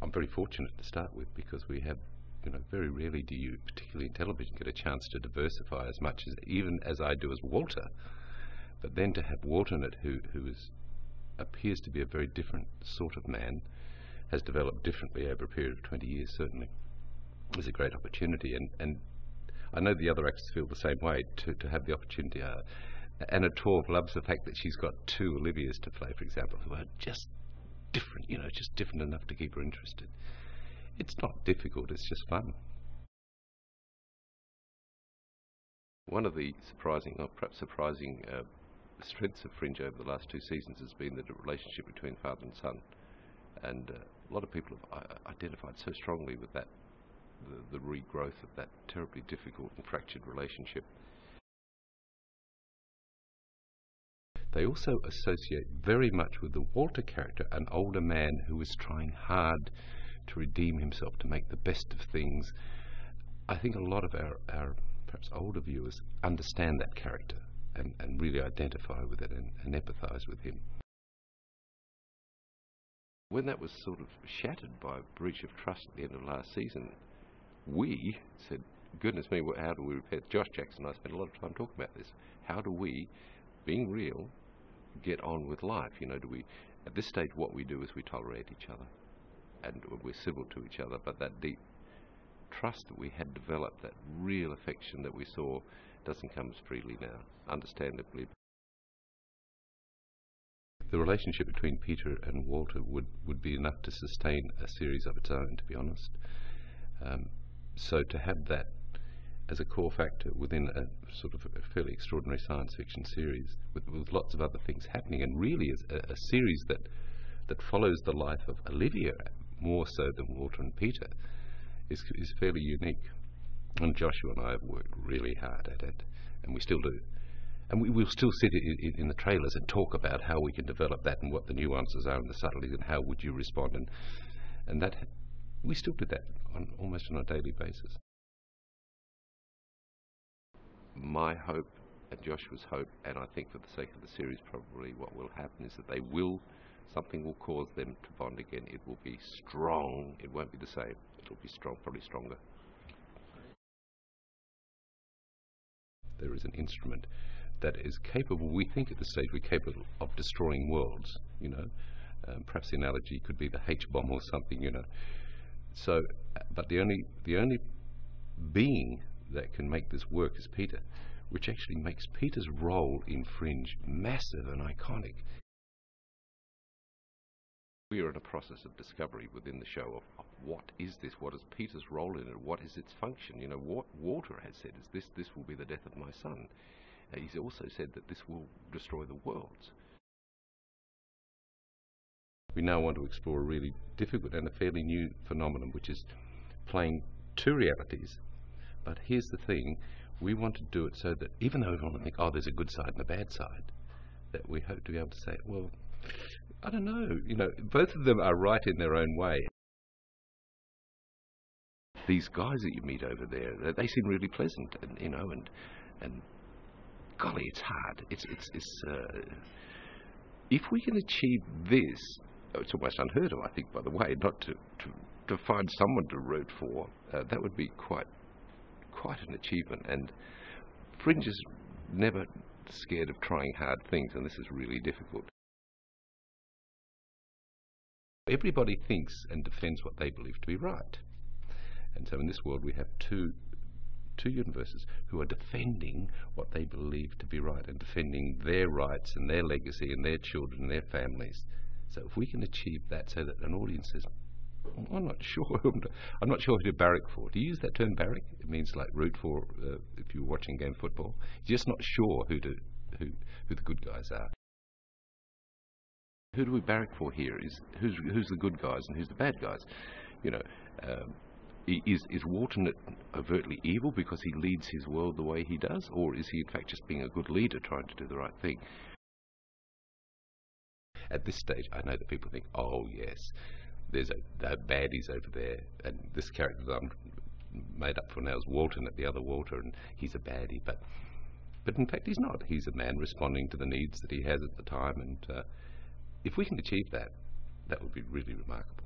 I'm very fortunate to start with, because we have, very rarely do you, particularly in television, get a chance to diversify as much even as I do as Walter. But then to have Walter in it, who appears to be a very different sort of man, has developed differently over a period of 20 years, certainly, is a great opportunity. And I know the other actors feel the same way, to have the opportunity. Anna Torv loves the fact that she's got two Olivias to play, for example, who are just different, just different enough to keep her interested. It's not difficult, it's just fun. One of the surprising, or perhaps surprising, strengths of Fringe over the last two seasons has been the relationship between father and son. And a lot of people have identified so strongly with that, the regrowth of that terribly difficult and fractured relationship. They also associate very much with the Walter character, an older man who is trying hard to redeem himself, to make the best of things. I think a lot of our perhaps older viewers understand that character and really identify with it and empathise with him. When that was sort of shattered by a breach of trust at the end of last season, we said, goodness me, how do we repair? Josh Jackson and I spent a lot of time talking about this. How do we, being real, get on with life? Do we, at this stage, what we do is we tolerate each other and we're civil to each other, but that deep trust that we had developed, that real affection that we saw, doesn't come as freely now, understandably. The relationship between Peter and Walter would be enough to sustain a series of its own, to be honest. So to have that as a core factor within a sort of a fairly extraordinary science fiction series with lots of other things happening, and really is a series that follows the life of Olivia more so than Walter and Peter, is fairly unique. And Joshua and I have worked really hard at it, and we still do. And we'll still sit in the trailers and talk about how we can develop that and what the nuances are and the subtleties and how would you respond. And that we still do that almost on a daily basis. My hope and Joshua's hope, and I think for the sake of the series probably what will happen, is that something will cause them to bond again. It will be strong. It won't be the same. It will be strong, probably stronger. There is an instrument that is capable, we think at this stage we're capable of destroying worlds, perhaps the analogy could be the H-bomb or something, So, but the only being that can make this work is Peter, which actually makes Peter's role in Fringe massive and iconic. We are in a process of discovery within the show of what is this, what is Peter's role in it, what is its function. What Walter has said is this will be the death of my son. He's also said that this will destroy the worlds. We now want to explore a really difficult and a fairly new phenomenon, which is playing two realities. But here's the thing, we want to do it so that even though everyone will think, oh, there's a good side and a bad side, that we hope to be able to say, well, I don't know, both of them are right in their own way. These guys that you meet over there, they seem really pleasant, and golly, it's hard. If we can achieve this, it's almost unheard of, I think, by the way, not to find someone to root for. That would be quite an achievement. And Fringe is never scared of trying hard things, and this is really difficult. Everybody thinks and defends what they believe to be right. And so in this world we have two universes who are defending what they believe to be right and defending their rights and their legacy and their children and their families. So if we can achieve that so that an audience says, I'm not sure who to barrack for. Do you use that term, barrack? It means like root for if you're watching game football. You're just not sure who the good guys are. Who do we barrack for here? Who's the good guys and who's the bad guys? Is Walter overtly evil because he leads his world the way he does, or is he in fact just being a good leader trying to do the right thing? At this stage, I know that people think, oh yes, there's baddies over there, and this character that I'm made up for now is Walter, and the other Walter, and he's a baddie, but in fact he's not. He's a man responding to the needs that he has at the time, and if we can achieve that, that would be really remarkable.